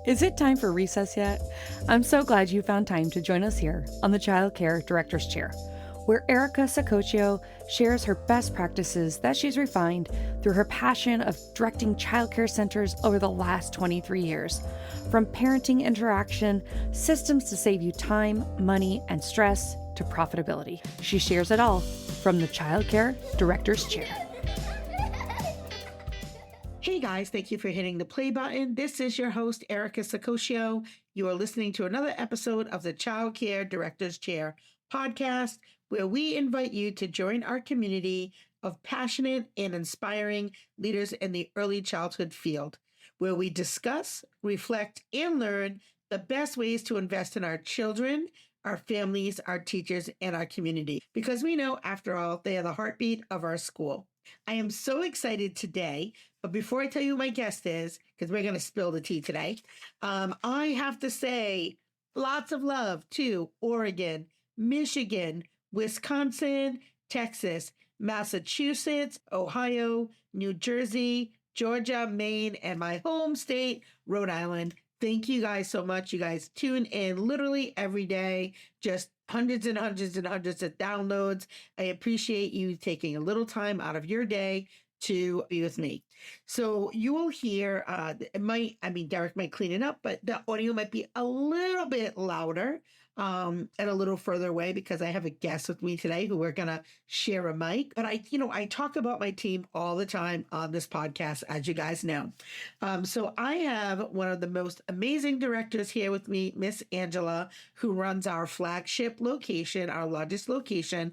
Is it time for recess yet? I'm so glad you found time to join us here on the Childcare Director's Chair, where Erica Saccoccio shares her best practices that she's refined through her passion of directing childcare centers over the last 23 years. From parenting interaction, systems to save you time, money, and stress, to profitability. She shares it all from the Childcare Director's Chair. Hey guys, thank you for hitting the play button. This is your host, Erica Saccoccio. You are listening to another episode of the Childcare Director's Chair podcast, where we invite you to join our community of passionate and inspiring leaders in the early childhood field, where we discuss, reflect, and learn the best ways to invest in our children, our families, our teachers, and our community, because we know, after all, they are the heartbeat of our school. I am so excited today, but before I tell you who my guest is, because we're going to spill the tea today, I have to say lots of love to Oregon, Michigan, Wisconsin, Texas, Massachusetts, Ohio, New Jersey, Georgia, Maine, and my home state, Rhode Island. Thank you guys so much. You guys tune in literally every day, just hundreds and hundreds and hundreds of downloads. I appreciate you taking a little time out of your day to be with me. So you will hear, Derek might clean it up, but the audio might be a little bit louder and a little further away because I have a guest with me today who we're going to share a mic. But I talk about my team all the time on this podcast, as you guys know. So I have one of the most amazing directors here with me, Miss Angela, who runs our flagship location, our largest location.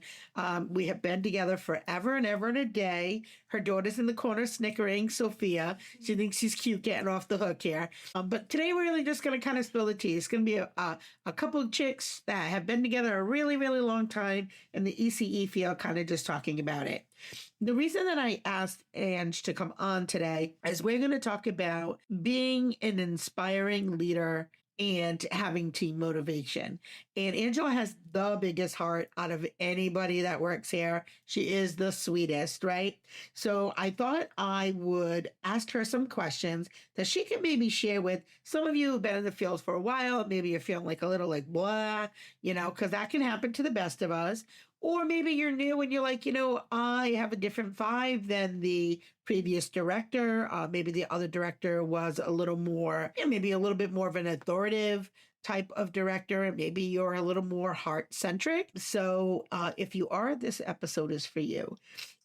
We have been together forever and ever and a day. Her daughter's in the corner snickering, Sophia. She thinks she's cute getting off the hook here. But today we're really just going to kind of spill the tea. It's going to be a couple of chicks that have been together a really, really long time in the ECE field, kind of just talking about it. The reason that I asked Ange to come on today is we're going to talk about being an inspiring leader and having team motivation. And Angela has the biggest heart out of anybody that works here. She is the sweetest, right? So I thought I would ask her some questions that she can maybe share with some of you who've been in the field for a while. Maybe you're feeling like a little like, blah, because that can happen to the best of us. Or maybe you're new and you're like, I have a different vibe than the previous director. Maybe the other director was a little more, maybe a little bit more of an authoritative type of director. And maybe you're a little more heart-centric. So if you are, this episode is for you.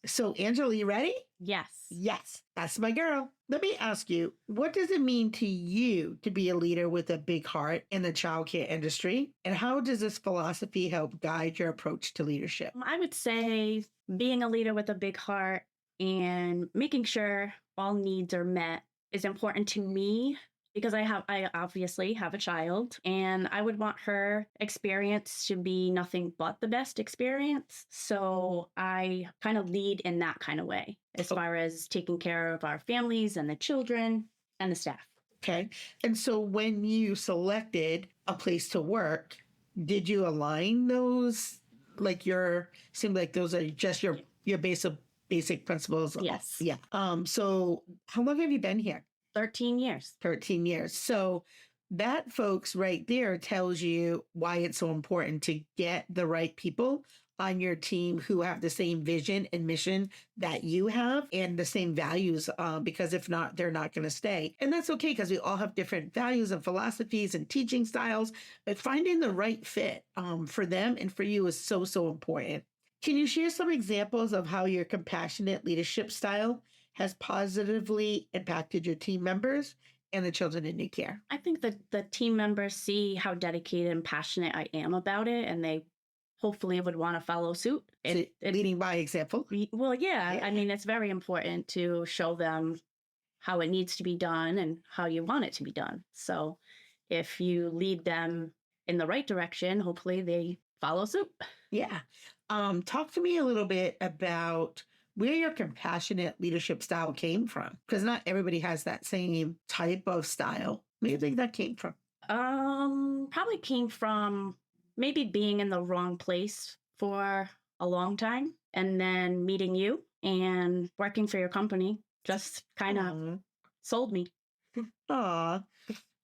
So Angela, you ready? Yes. Yes, that's my girl. Let me ask you, what does it mean to you to be a leader with a big heart in the childcare industry? And how does this philosophy help guide your approach to leadership? I would say being a leader with a big heart and making sure all needs are met is important to me because I obviously have a child and I would want her experience to be nothing but the best experience. So I kind of lead in that kind of way as far as taking care of our families and the children and the staff. Okay. And so when you selected a place to work, did you align those? Seemed like those are just your basic principles. Yes. Yeah. So how long have you been here? 13 years. 13 years. So that, folks, right there tells you why it's so important to get the right people on your team who have the same vision and mission that you have and the same values, because if not, they're not going to stay. And that's okay because we all have different values and philosophies and teaching styles, but finding the right fit for them and for you is so, so important. Can you share some examples of how your compassionate leadership style has positively impacted your team members and the children in your care? I think that the team members see how dedicated and passionate I am about it, and they hopefully would want to follow suit. Leading by example? Well, yeah. I mean, it's very important to show them how it needs to be done and how you want it to be done. So if you lead them in the right direction, hopefully they follow suit. Yeah. Talk to me a little bit about where your compassionate leadership style came from, because not everybody has that same type of style. Where do you think that came from? Probably came from maybe being in the wrong place for a long time and then meeting you and working for your company just kind of sold me. Aw.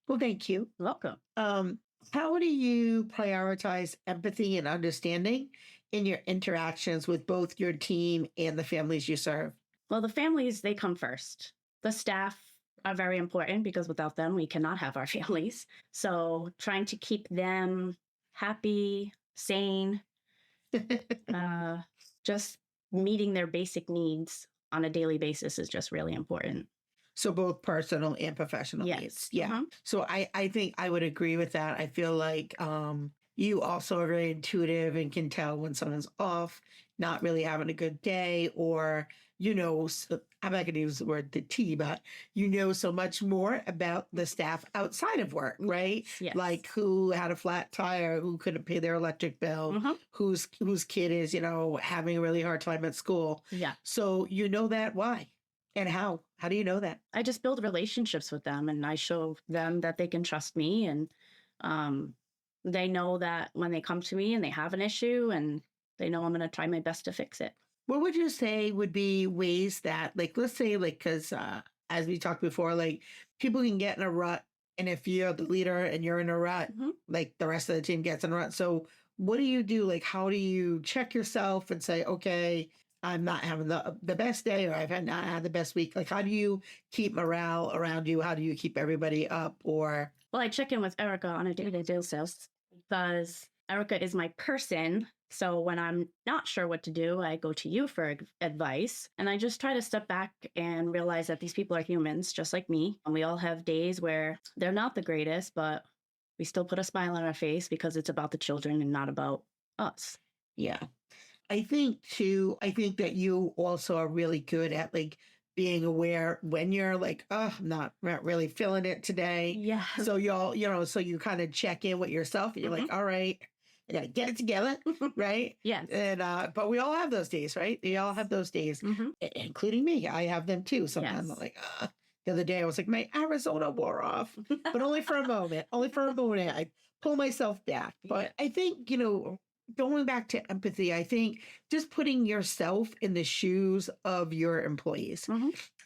Well, thank you. Welcome. How do you prioritize empathy and understanding in your interactions with both your team and the families you serve? Well, the families, they come first. The staff are very important because without them, we cannot have our families. So trying to keep them happy, sane, just meeting their basic needs on a daily basis is just really important. So both personal and professional Yes. needs. Yeah. Mhm. So I think I would agree with that. I feel like you also are very intuitive and can tell when someone's off, not really having a good day, or I'm not going to use the word the T, but so much more about the staff outside of work, right? Yes. Like who had a flat tire, who couldn't pay their electric bill, Mhm. whose kid is having a really hard time at school. Yeah. So that why and how? How do you know that? I just build relationships with them and I show them that they can trust me and they know that when they come to me and they have an issue and they know I'm going to try my best to fix it. What would you say would be ways that, like, let's say, like, because as we talked before, like, people can get in a rut, and if you're the leader and you're in a rut, like, the rest of the team gets in a rut. So, what do you do? Like, how do you check yourself and say, okay, I'm not having the best day, or I've not had the best week? Like, how do you keep morale around you? How do you keep everybody up? Or Well, I check in with Erica on a day-to-day basis because Erica is my person. So when I'm not sure what to do, I go to you for advice. And I just try to step back and realize that these people are humans, just like me. And we all have days where they're not the greatest, but we still put a smile on our face because it's about the children and not about us. yeah. I think that you also are really good at like being aware when you're like, oh, I'm not really feeling it today. Yeah. So so you kind of check in with yourself and you're like, all right, I gotta get it together, right? Yes. And but we all have those days, right? We all have those days, including me. I have them too. Sometimes I'm like, the other day I was like, my Arizona wore off, but only for a moment. Only for a moment. I pull myself back. But I think, going back to empathy, I think just putting yourself in the shoes of your employees,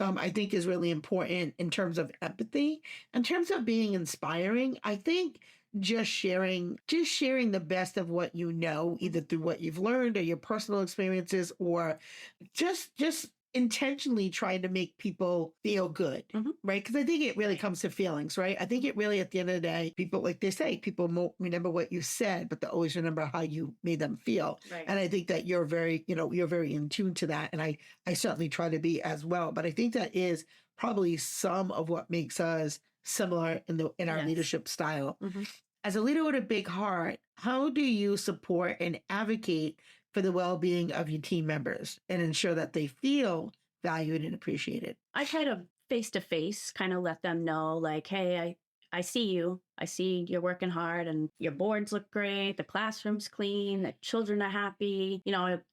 I think is really important in terms of empathy. In terms of being inspiring, I think just sharing the best of what you know, either through what you've learned or your personal experiences, or just intentionally trying to make people feel good, right? Because I think it really comes to feelings, right? I think it really, at the end of the day, people, like they say, people won't remember what you said, but they always remember how you made them feel. Right. And I think that you're very in tune to that. And I certainly try to be as well. But I think that is probably some of what makes us similar in our leadership style. As a leader with a big heart, how do you support and advocate for the well-being of your team members and ensure that they feel valued and appreciated? I try to face-to-face kind of let them know, like, hey, I see you. I see you're working hard and your boards look great. The classroom's clean. The children are happy.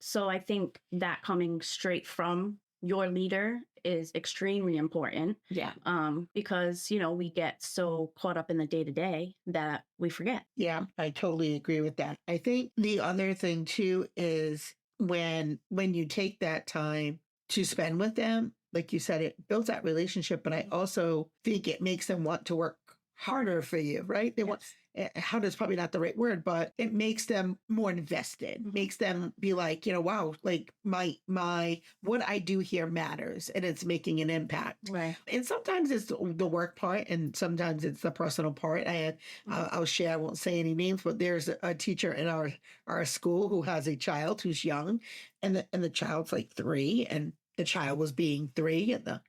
So I think that coming straight from your leader is extremely important. Yeah. Because, we get so caught up in the day-to-day that we forget. Yeah, I totally agree with that. I think the other thing too is when you take that time to spend with them, like you said, it builds that relationship, but I also think it makes them want to work harder for you, right? They want, harder is probably not the right word, but it makes them more invested, makes them be like, wow, like my what I do here matters and it's making an impact. Right. And sometimes it's the work part and sometimes it's the personal part. I'll share, I won't say any names, but there's a teacher in our school who has a child who's young and the child's like 3 and the child was being 3 and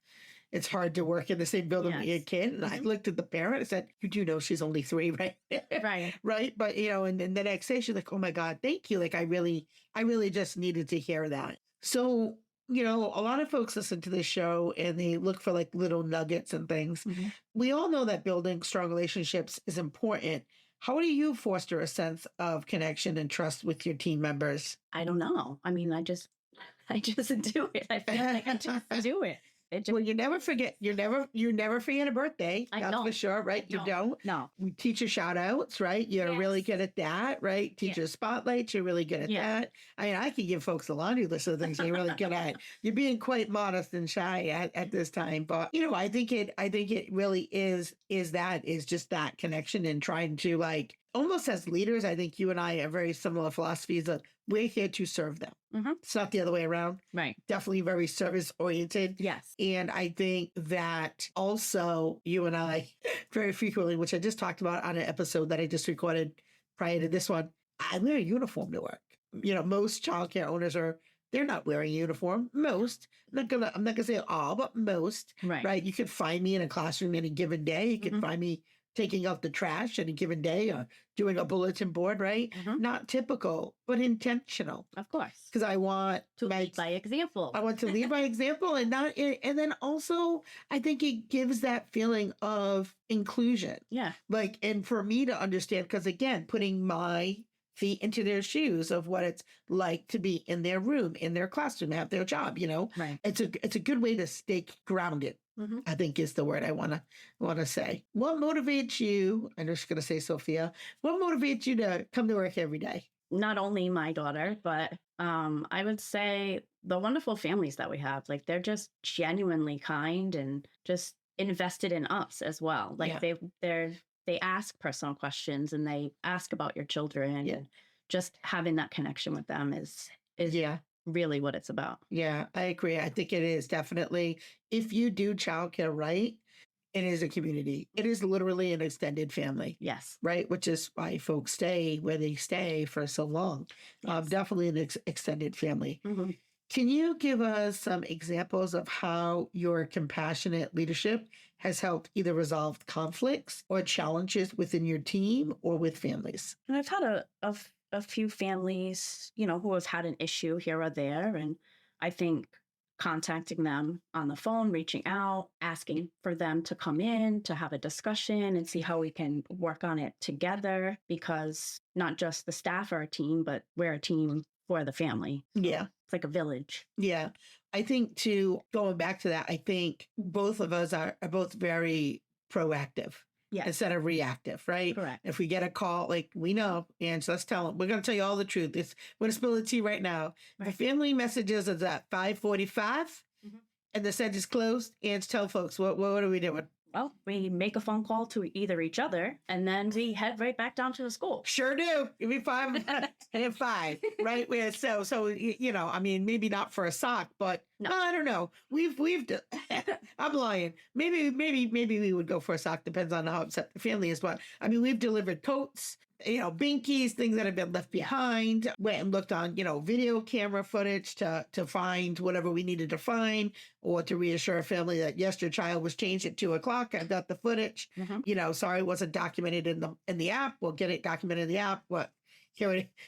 it's hard to work in the same building with your kid. And I looked at the parent and said, you do know she's only 3, right? Right. Right. But, and then the next day she's like, oh my God, thank you. Like, I really just needed to hear that. So, a lot of folks listen to this show and they look for like little nuggets and things. We all know that building strong relationships is important. How do you foster a sense of connection and trust with your team members? I don't know. I mean, I just do it. I feel like I just do it. Well, you never forget. You never forget a birthday. I That's know. for sure, right? You don't. No. Teacher shout outs, right? You're really Yes. good at that, right? Teacher spotlights, you're really good at Yeah. that. I mean, I could give folks a laundry list of things you're really good at. You're being quite modest and shy at this time, but I think it really is just that connection and trying to like almost as leaders. I think you and I have very similar philosophies that we're here to serve them. Mm-hmm. It's not the other way around. Right. Definitely very service oriented. Yes. And I think that also you and I very frequently, which I just talked about on an episode that I just recorded prior to this one, I wear a uniform to work. Most childcare owners they're not wearing a uniform. Most, I'm not gonna say all, but most, right? You could find me in a classroom any given day. You could find me taking out the trash any given day or doing a bulletin board, right? Not typical, but intentional. Of course. Because I want to lead by example. I want to lead by example and then also I think it gives that feeling of inclusion. Yeah. Like, and for me to understand, because again, putting my feet into their shoes of what it's like to be in their room, in their classroom, have their job, Right. It's a good way to stay grounded. I think is the word I want to say. What motivates you? I'm just going to say, Sophia, what motivates you to come to work every day? Not only my daughter, but I would say the wonderful families that we have. Like, they're just genuinely kind and just invested in us as well. Like, they ask personal questions and they ask about your children. And just having that connection with them is really what it's about. Yeah, I agree. I think it is definitely, if you do childcare right, it is a community. It is literally an extended family. Yes. Right? Which is why folks stay where they stay for so long. Yes. Definitely an extended family. Mm-hmm. Can you give us some examples of how your compassionate leadership has helped either resolve conflicts or challenges within your team or with families? And I've had a few families, who has had an issue here or there. And I think contacting them on the phone, reaching out, asking for them to come in to have a discussion and see how we can work on it together, because not just the staff are a team, but we're a team for the family. Yeah. It's like a village. Yeah. I think too, going back to that, I think both of us are both very proactive. Yes. Instead of reactive, right? Correct. If we get a call, like we know, and so let's tell them, we're going to tell you all the truth. We're going to spill the tea right now. Right. The family messages is at 5:45 and the set is closed. And tell folks, what are we doing? Well, we make a phone call to either each other and then we head right back down to the school. Sure do. Give me 5 and 5, right? So I mean, maybe not for a sock, but no. I don't know. We've I'm lying. Maybe we would go for a sock. Depends on how upset the family is. But I mean, we've delivered coats, binkies, things that have been left behind. Went and looked on, video camera footage to find whatever we needed to find, or to reassure a family that yes, your child was changed at 2:00. I've got the footage. Sorry, it wasn't documented in the app. We'll get it documented in the app. But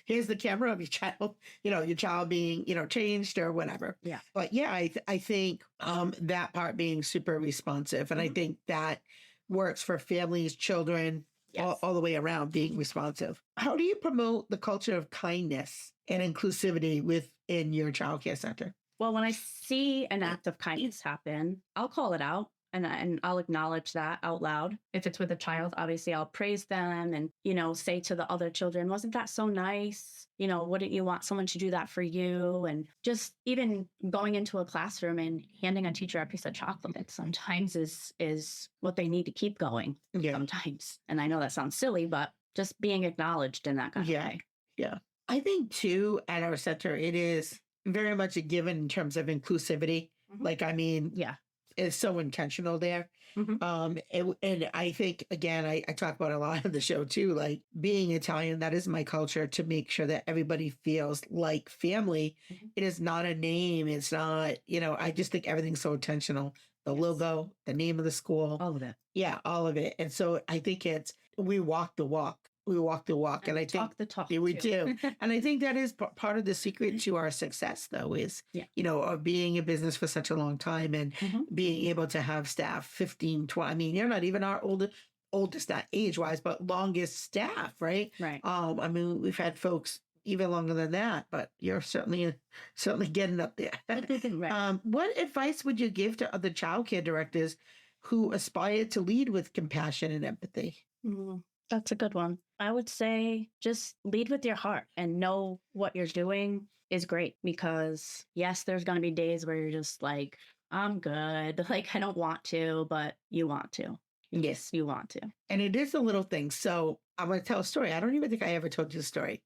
here's the camera of your child, your child being, changed or whatever. Yeah. But yeah, I think that part being super responsive. And I think that works for families, children, all the way around, being responsive. How do you promote the culture of kindness and inclusivity within your childcare center? Well, when I see an act of kindness happen, I'll call it out. And I'll acknowledge that out loud. If it's with a child, obviously I'll praise them and, say to the other children, wasn't that so nice? Wouldn't you want someone to do that for you? And just even going into a classroom and handing a teacher a piece of chocolate sometimes is what they need to keep going sometimes. And I know that sounds silly, but just being acknowledged in that kind of way. Yeah. I think too, at our center, it is very much a given in terms of inclusivity. Is so intentional there. And I think, again, I talk about a lot of the show too, like being Italian, that is my culture, to make sure that everybody feels like family. It is not a name. It's not, I just think everything's so intentional. The logo, the name of the school. All of it. Yeah, all of it. And so I think we walk the walk. We walk the walk, and I think talk the talk. We do, and I think that is part of the secret to our success, though, is of being in business for such a long time and being able to have staff 15, 20. I mean, you're not even our oldest, not age wise, but longest staff, right? Right. I mean, we've had folks, even longer than that, but you're certainly getting up there. Right. What advice would you give to other childcare directors who aspire to lead with compassion and empathy? That's a good one. I would say just lead with your heart and know what you're doing is great, because yes, there's going to be days where you're just like, I'm good. Like, I don't want to, but you want to. Yes. You want to. And it is a little thing. So I'm going to tell a story. I don't even think I ever told you the story.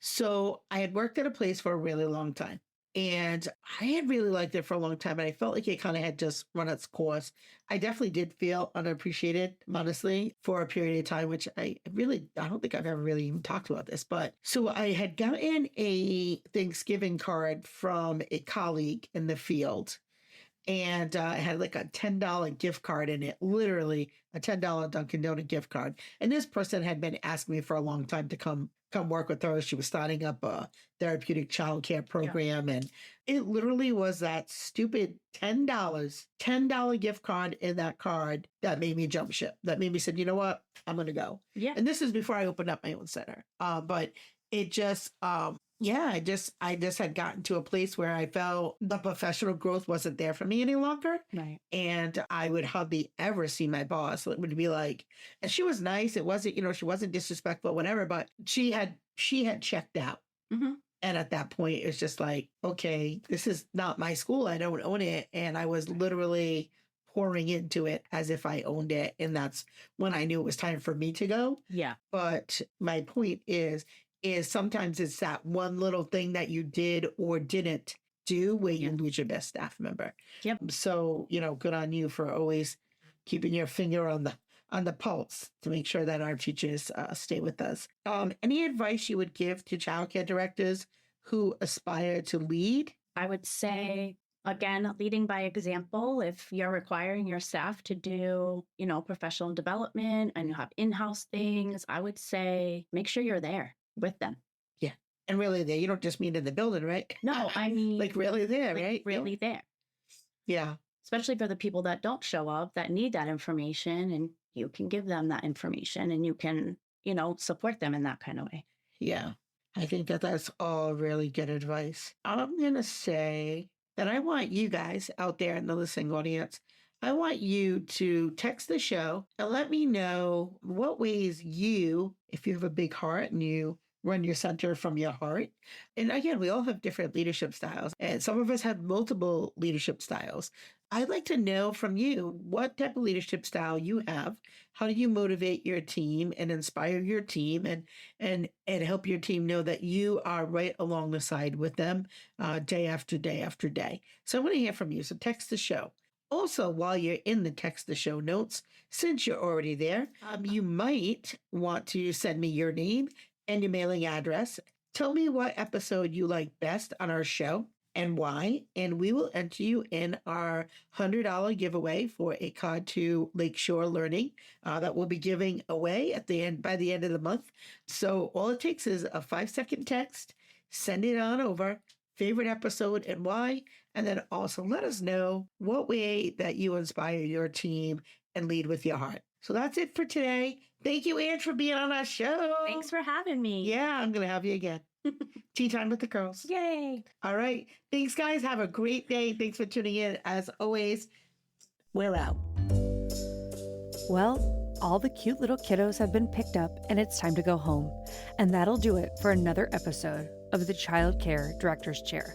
So I had worked at a place for a really long time. And I had really liked it for a long time. And I felt like it kind of had just run its course. I definitely did feel unappreciated, honestly, for a period of time, which I don't think I've ever really even talked about this. But so I had gotten a Thanksgiving card from a colleague in the field. And it had like a $10 gift card in it, literally a $10 Dunkin' Donut gift card. And this person had been asking me for a long time to come work with her. She was starting up a therapeutic childcare program. Yeah. And it literally was that stupid $10 gift card in that card that made me jump ship, that made me say, you know what, I'm going to go. Yeah. And this is before I opened up my own center. But it just, I just had gotten to a place where I felt the professional growth wasn't there for me any longer. Right. And I would hardly ever see my boss. It would be like, and she was nice. It wasn't, she wasn't disrespectful, whatever, but she had checked out. Mm-hmm. And at that point, it's just like, okay, this is not my school. I don't own it. And I was literally pouring into it as if I owned it. And that's when I knew it was time for me to go. Yeah. But my point is sometimes it's that one little thing that you did or didn't do where you lose your best staff member. Yep. So, good on you for always keeping your finger on the pulse to make sure that our teachers stay with us. Any advice you would give to childcare directors who aspire to lead? I would say, again, leading by example. If you're requiring your staff to do, professional development and you have in-house things, I would say make sure you're there with them. Yeah. And really there. You don't just mean in the building, right? No, I mean like really there, like right? Really there. Yeah. Especially for the people that don't show up, that need that information, and you can give them that information and you can, support them in that kind of way. Yeah. I think that's all really good advice. I'm going to say that I want you guys out there in the listening audience, I want you to text the show and let me know what ways you, if you have a big heart and you run your center from your heart. And again, we all have different leadership styles, and some of us have multiple leadership styles. I'd like to know from you what type of leadership style you have. How do you motivate your team and inspire your team and help your team know that you are right along the side with them day after day after day? So I want to hear from you. So text the show. Also, while you're in the text the show notes, since you're already there, you might want to send me your name and your mailing address. Tell me what episode you like best on our show and why, and we will enter you in our $100 giveaway for a card to Lakeshore Learning that we'll be giving away by the end of the month. So all it takes is a 5-second text, send it on over, favorite episode and why, and then also let us know what way that you inspire your team and lead with your heart. So that's it for today. Thank you, Ange, for being on our show. Thanks for having me. Yeah, I'm going to have you again. Tea time with the girls. Yay. All right. Thanks, guys. Have a great day. Thanks for tuning in. As always, we're out. Well, all the cute little kiddos have been picked up and it's time to go home. And that'll do it for another episode of the Childcare Director's Chair.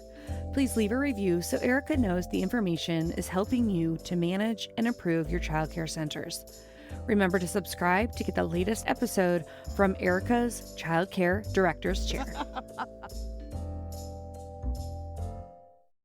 Please leave a review so Erica knows the information is helping you to manage and improve your childcare centers. Remember to subscribe to get the latest episode from Erica's Childcare Director's Chair.